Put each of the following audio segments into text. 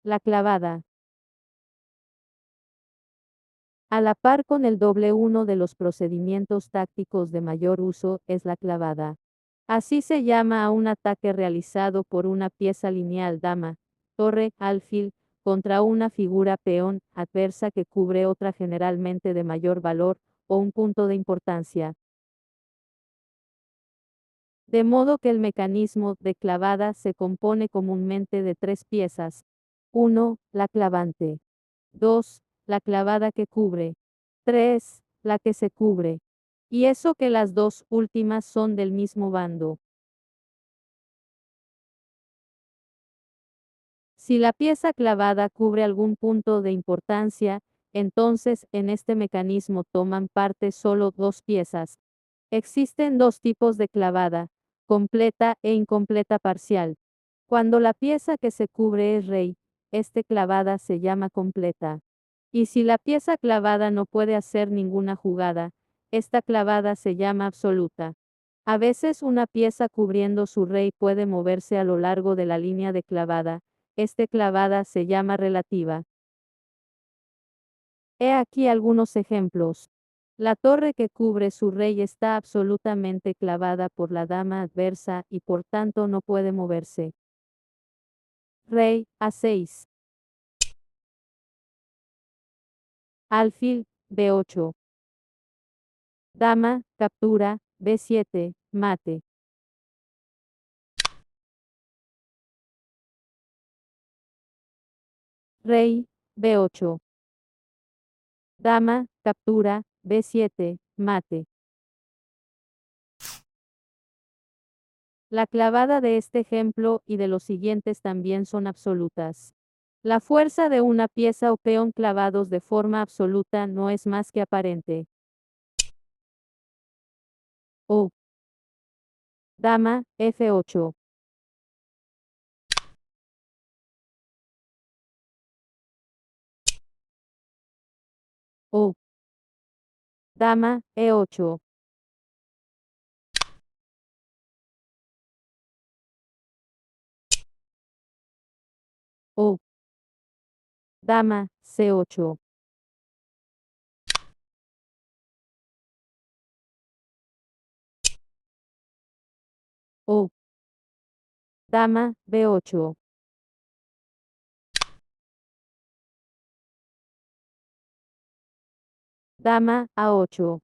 La clavada. A la par con el doble, uno de los procedimientos tácticos de mayor uso es la clavada. Así se llama a un ataque realizado por una pieza lineal dama, torre, alfil, contra una figura peón adversa que cubre otra generalmente de mayor valor, o un punto de importancia. De modo que el mecanismo de clavada se compone comúnmente de tres piezas. 1. La clavante. 2. La clavada que cubre. 3. La que se cubre. Y eso que las dos últimas son del mismo bando. Si la pieza clavada cubre algún punto de importancia, entonces en este mecanismo toman parte solo dos piezas. Existen dos tipos de clavada, completa e incompleta parcial. Cuando la pieza que se cubre es rey, esta clavada se llama completa. Y si la pieza clavada no puede hacer ninguna jugada, esta clavada se llama absoluta. A veces una pieza cubriendo su rey puede moverse a lo largo de la línea de clavada. Esta clavada se llama relativa. He aquí algunos ejemplos. La torre que cubre su rey está absolutamente clavada por la dama adversa y por tanto no puede moverse. Rey, A6. Alfil, B8. Dama, captura, B7, mate. Rey, B8. Dama, captura, B7, mate. La clavada de este ejemplo y de los siguientes también son absolutas. La fuerza de una pieza o peón clavados de forma absoluta no es más que aparente. O. Dama, F8. O. Dama, E8. O. Dama, C8. O. Dama, B8. Dama, A8.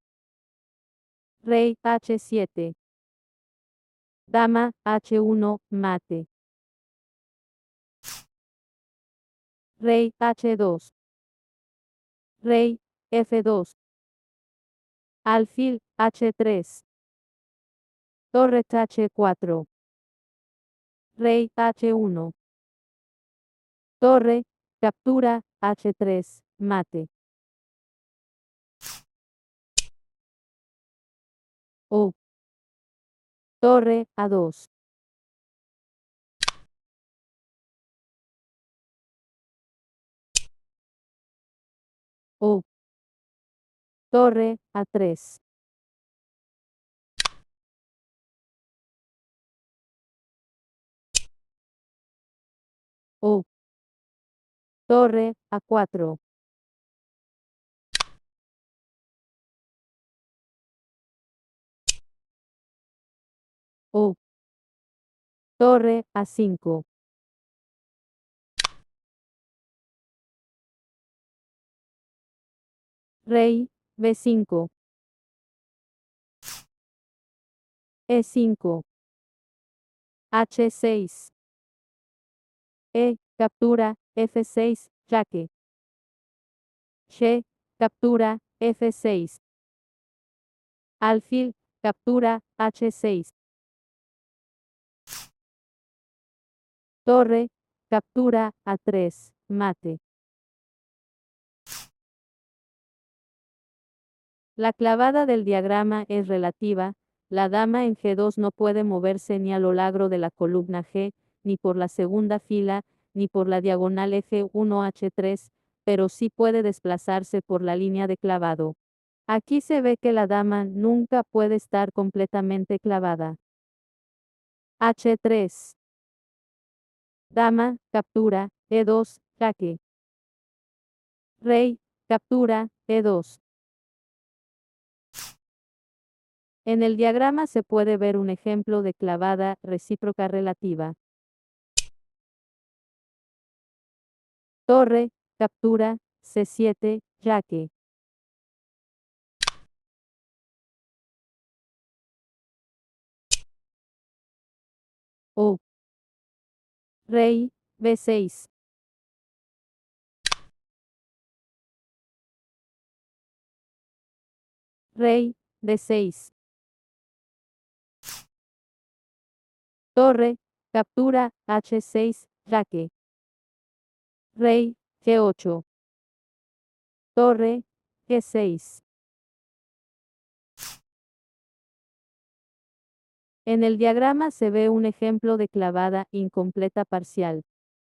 Rey, H7. Dama, H1, mate. Rey, H2. Rey, F2. Alfil, H3. Torre, H4. Rey, H1. Torre, captura, H3, mate. O. Torre, A2. O. Torre, A3. O. Torre, A4. O. Torre, A5. Rey, B5. E5. H6. Captura, F6, jaque. Che, captura, F6. Alfil, captura, H6. Torre, captura, A3, mate. La clavada del diagrama es relativa. La dama en G2 no puede moverse ni a lo largo de la columna G, ni por la segunda fila, ni por la diagonal F1H3, pero sí puede desplazarse por la línea de clavado. Aquí se ve que la dama nunca puede estar completamente clavada. H3. Dama, captura, E2, jaque. Rey, captura, E2. En el diagrama se puede ver un ejemplo de clavada recíproca relativa. Torre, captura, C7, jaque. O. Rey, B6. Rey, D6. Torre, captura, H6, jaque. Rey, G8. Torre, G6. En el diagrama se ve un ejemplo de clavada incompleta parcial.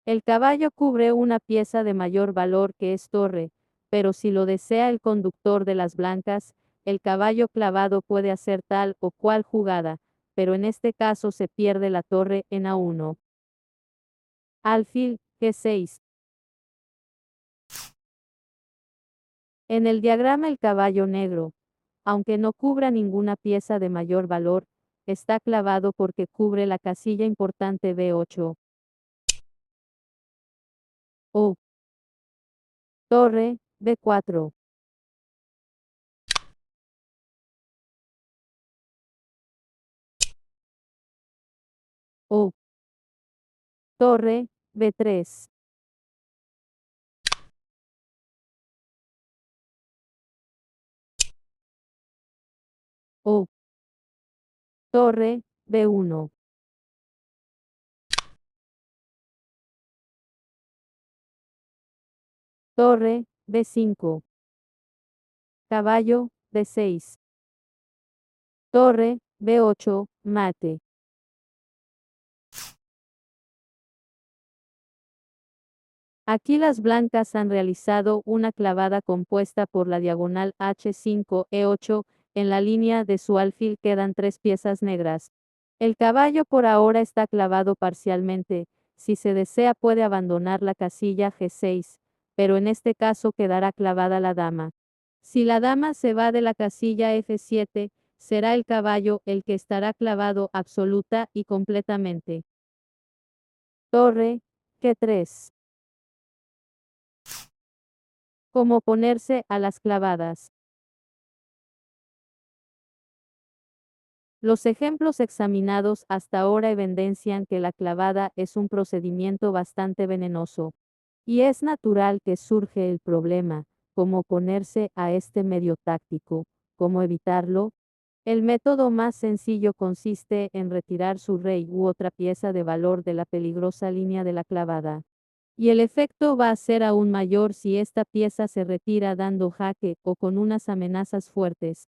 El caballo cubre una pieza de mayor valor que es torre, pero si lo desea el conductor de las blancas, el caballo clavado puede hacer tal o cual jugada, pero en este caso se pierde la torre en A1. Alfil, G6. En el diagrama el caballo negro, aunque no cubra ninguna pieza de mayor valor, está clavado porque cubre la casilla importante B8. O. Torre, B4. O. Torre, B3. O. Torre, B1. Torre, B5. Caballo, D6. Torre, B8, mate. Aquí las blancas han realizado una clavada compuesta por la diagonal H5, E8, en la línea de su alfil quedan 3 piezas negras. El caballo por ahora está clavado parcialmente, si se desea puede abandonar la casilla G6, pero en este caso quedará clavada la dama. Si la dama se va de la casilla F7, será el caballo el que estará clavado absoluta y completamente. Torre, G3. Cómo ponerse a las clavadas. Los ejemplos examinados hasta ahora evidencian que la clavada es un procedimiento bastante venenoso. Y es natural que surge el problema, cómo ponerse a este medio táctico, cómo evitarlo. El método más sencillo consiste en retirar su rey u otra pieza de valor de la peligrosa línea de la clavada. Y el efecto va a ser aún mayor si esta pieza se retira dando jaque o con unas amenazas fuertes.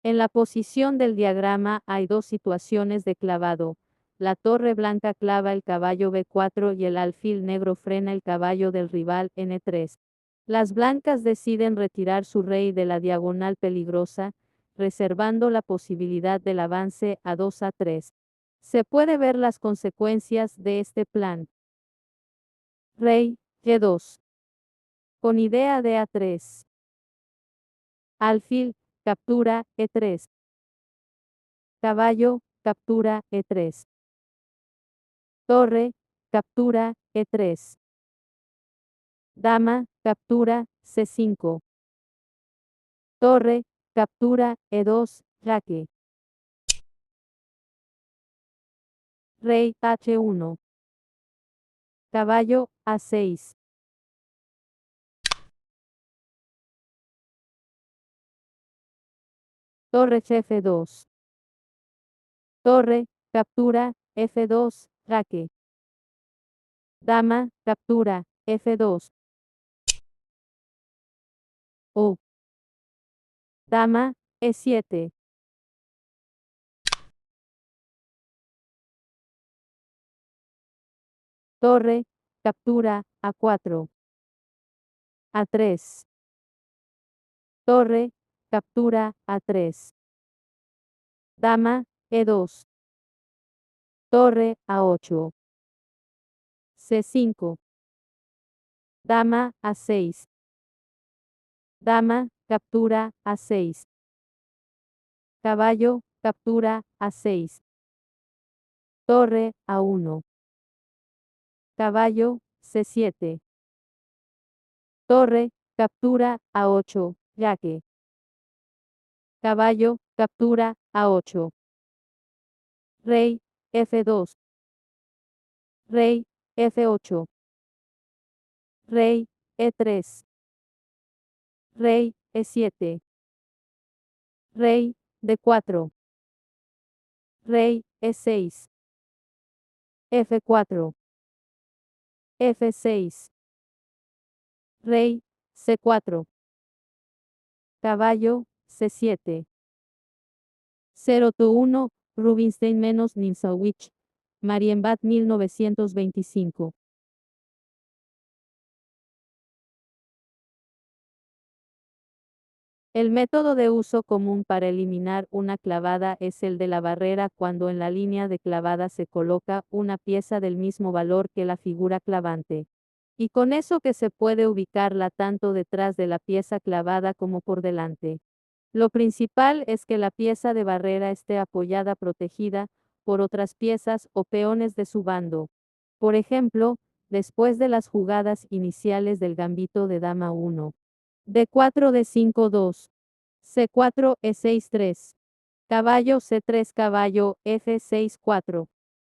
En la posición del diagrama hay dos situaciones de clavado. La torre blanca clava el caballo B4 y el alfil negro frena el caballo del rival N3. Las blancas deciden retirar su rey de la diagonal peligrosa, reservando la posibilidad del avance a 2A3. Se puede ver las consecuencias de este plan. Rey, G2. Con idea de A3. Alfil, captura, E3. Caballo, captura, E3. Torre, captura, E3. Dama, captura, C5. Torre, captura, E2, jaque. Rey, H1. Caballo, A6. Torre, F2. Torre, captura, F2, jaque. Dama, captura, F2. O. Dama, E7. Torre, captura, A4. A3. Torre, captura, A3. Dama, E2. Torre, A8. C5. Dama A6. Dama, captura A6. Caballo, captura A6. Torre A1. Caballo, C7. Torre, captura A8, jaque. Caballo, captura A8. Rey, F2. Rey, F8. Rey, E3. Rey, E7. Rey, D4. Rey, E6. F4. F6. Rey, C4. Caballo, C7. 0-1, Rubinstein-Nimzowitsch, Marienbad 1925. El método de uso común para eliminar una clavada es el de la barrera cuando en la línea de clavada se coloca una pieza del mismo valor que la figura clavante. Y con eso que se puede ubicarla tanto detrás de la pieza clavada como por delante. Lo principal es que la pieza de barrera esté apoyada protegida por otras piezas o peones de su bando. Por ejemplo, después de las jugadas iniciales del gambito de dama 1. D4 D5 2. C4 E6 3. Caballo C3 caballo F6 4.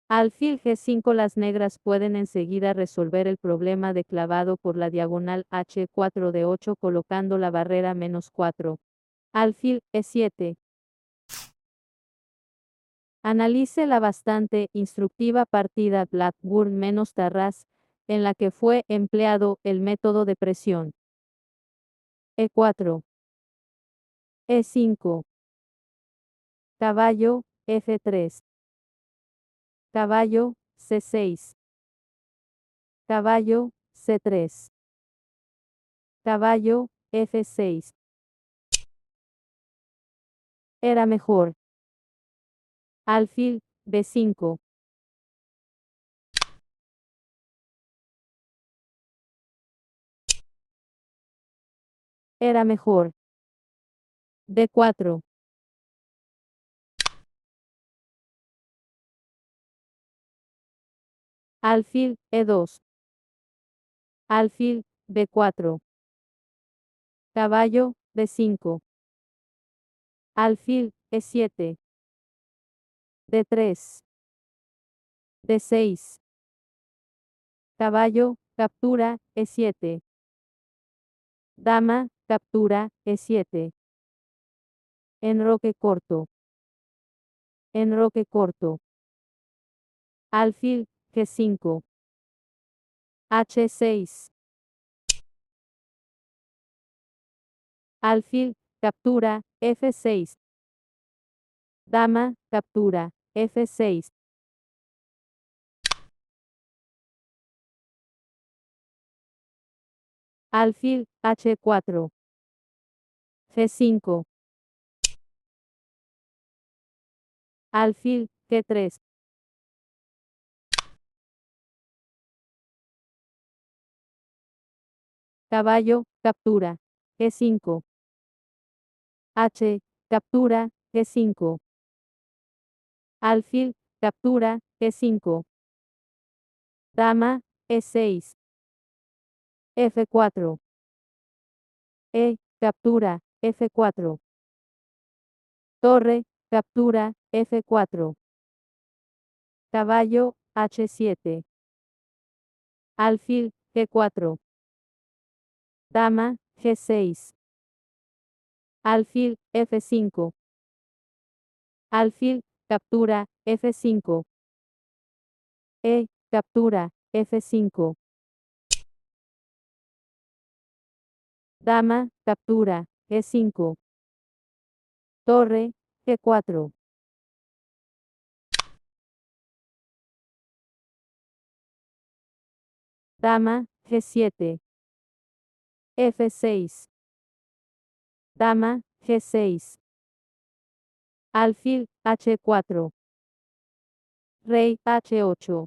Alfil G5 las negras pueden enseguida resolver el problema de clavado por la diagonal H4 D8 colocando la barrera -4. Alfil E7. Analice la bastante instructiva partida Blackburn-Tarrás, en la que fue empleado el método de presión. E4. E5. Caballo, F3. Caballo, C6. Caballo, C3. Caballo, F6. Era mejor. Alfil, B5. Era mejor. D4. Alfil, E2. Alfil, B4. Caballo, D5. Alfil, E7. D3. D6. Caballo, captura, E7. Dama, captura, E7. Enroque corto. Enroque corto. Alfil, G5. H6. Alfil, captura, F6. Dama, captura, F6. Alfil, H4. G5. Alfil, G3. Caballo, captura, G5. H, captura, G5. Alfil, captura, G5. Dama, E6. F4. E, captura, F4. Torre, captura, F4. Caballo, H7. Alfil, G4. Dama, G6. Alfil, F5. Alfil, captura, F5. E, captura, F5. Dama, captura, G5. Torre, G4. Dama, G7. F6. Dama, G6. Alfil, H4. Rey, H8.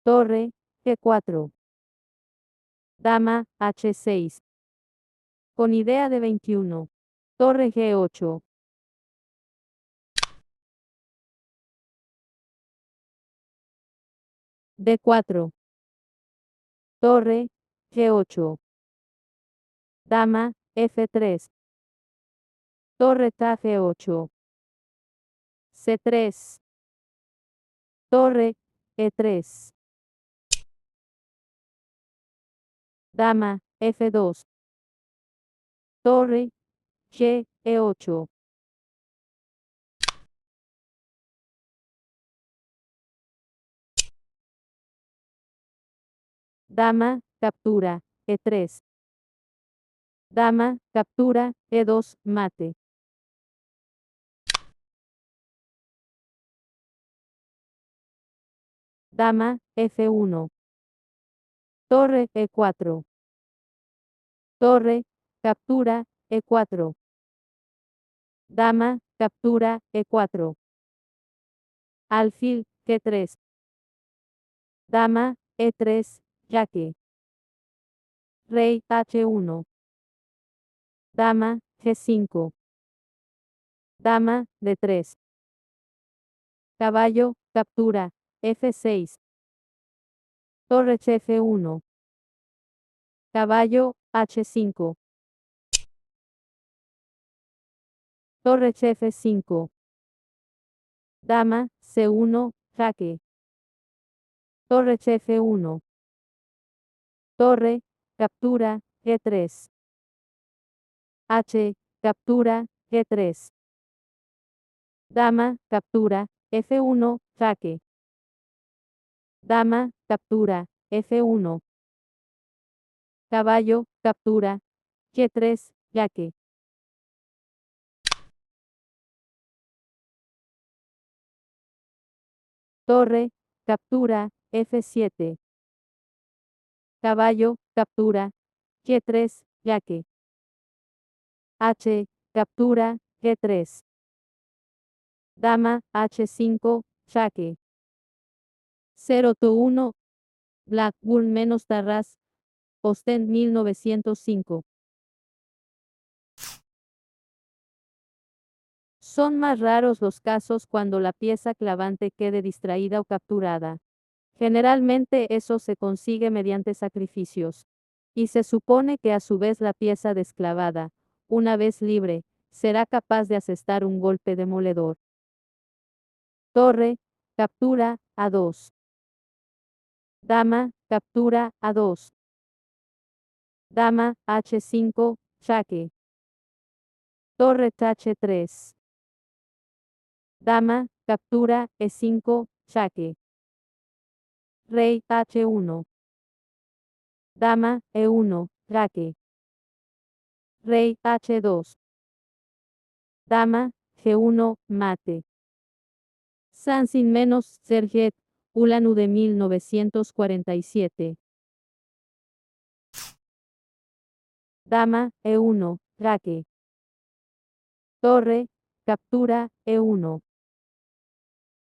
Torre, G4. Dama, H6. Con idea de 21. Torre G8. D4. Torre, G8. Dama, F3. Torre G8. C3. Torre, E3. Dama, F2. Torre, G, E8. Dama, captura, E3. Dama, captura, E2, mate. Dama, F1. Torre, E4. Torre, captura, E4. Dama, captura, E4. Alfil, G3. Dama, E3, jaque. Rey, H1. Dama, G5. Dama, D3. Caballo, captura, F6. Torre F1. Caballo, H5. Torre F5. Dama, C1, jaque. Torre F1. Torre, captura, G3. H, captura, G3. Dama, captura, F1, jaque. Dama, captura, F1. Caballo, captura, G3, jaque. Torre, captura, F7. Caballo, captura, G3, jaque. H, captura, G3. Dama, H5, jaque. 0-1, Blackburn menos Tarras, Ostend 1905. Son más raros los casos cuando la pieza clavante quede distraída o capturada. Generalmente eso se consigue mediante sacrificios. Y se supone que a su vez la pieza desclavada, una vez libre, será capaz de asestar un golpe demoledor. Torre, captura, A2. Dama, captura, A2. Dama, H5, jaque. Torre H3. Dama, captura, E5, jaque. Rey H1. Dama, E1, jaque. Rey H2. Dama, G1, mate. Sansin menos Serget, Ulanu de 1947. Dama, E1, jaque. Torre, captura, E1.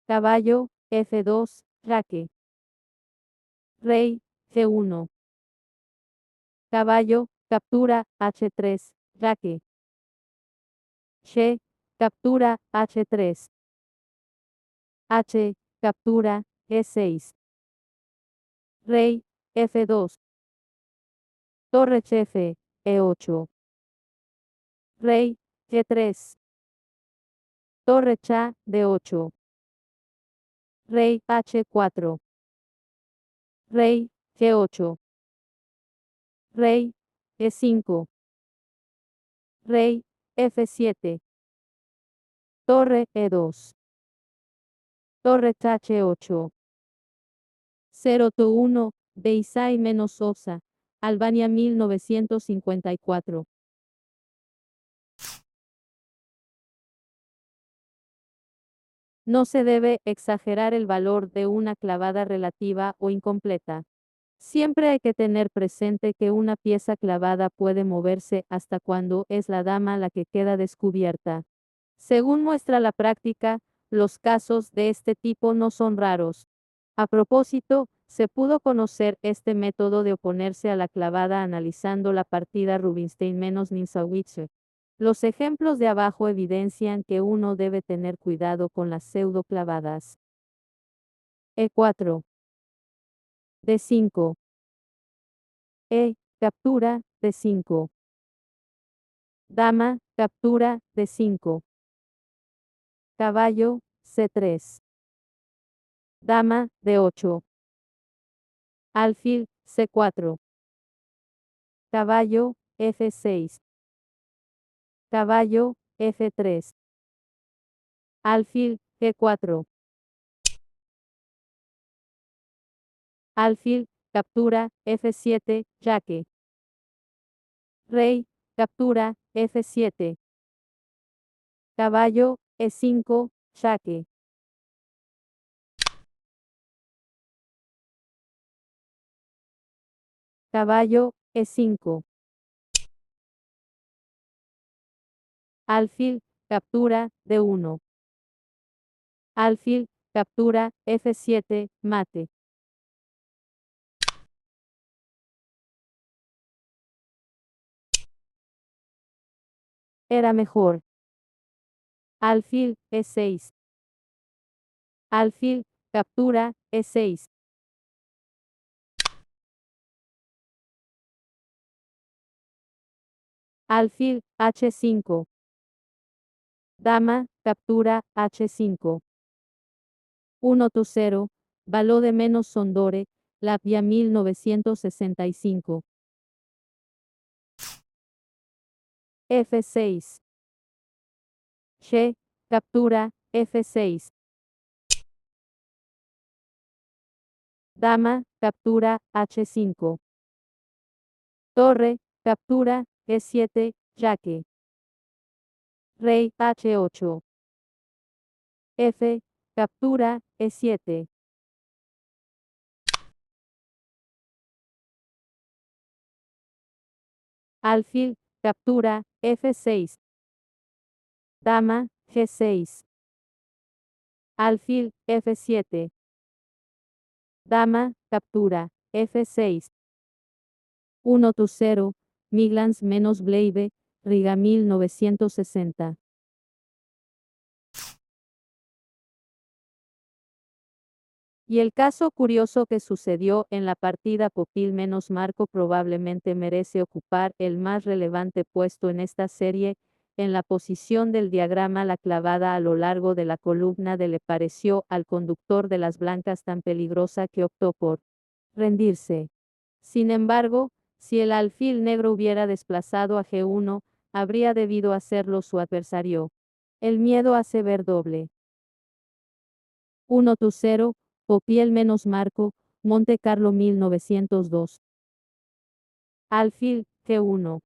Caballo, F2, jaque. Rey, G1. Caballo, captura, H3, jaque. Che, captura, H3. H, captura, E6. Rey, F2. Torre F, E8. Rey, G3. Torre Cha, D8. Rey, H4. Rey, G8. Rey, E5. Rey, F7. Torre, E2. Torre H8. 0-1, Beisai menos Osa, Albania 1954. No se debe exagerar el valor de una clavada relativa o incompleta. Siempre hay que tener presente que una pieza clavada puede moverse hasta cuando es la dama la que queda descubierta. Según muestra la práctica, los casos de este tipo no son raros. A propósito, Se pudo conocer este método de oponerse a la clavada analizando la partida Rubinstein-Ninsawitz. Los ejemplos de abajo evidencian que uno debe tener cuidado con las pseudo clavadas. E4. D5. Captura, D5. Dama, captura, D5. Caballo, C3. Dama, D8. Alfil, C4. Caballo, F6. Caballo, F3. Alfil, G4. Alfil, captura, F7, jaque. Rey, captura, F7. Caballo, E5, jaque. Caballo, E5. Alfil, captura, D1. Alfil, captura, F7, mate. Era mejor. Alfil, E6. Alfil, captura, E6. Alfil, H5. Dama, captura, H5. 1-0, Való de menos Sondore, Lapia 1965. F6. She, captura, F6. Dama, captura, H5. Torre, captura, E7, jaque. Rey, H8. F, captura, E7. Alfil, captura, F6. Dama, G6. Alfil, F7. Dama, captura, F6. 1-0, Miglans menos Bleibe, Riga 1960. Y el caso curioso que sucedió en la partida Popil menos Marco probablemente merece ocupar el más relevante puesto en esta serie. En la posición del diagrama la clavada a lo largo de la columna de le pareció al conductor de las blancas tan peligrosa que optó por rendirse. Sin embargo, si el alfil negro hubiera desplazado a G1, habría debido hacerlo su adversario. El miedo hace ver doble. 1-0, Popiel menos Marco, Monte Carlo 1902. Alfil, G1.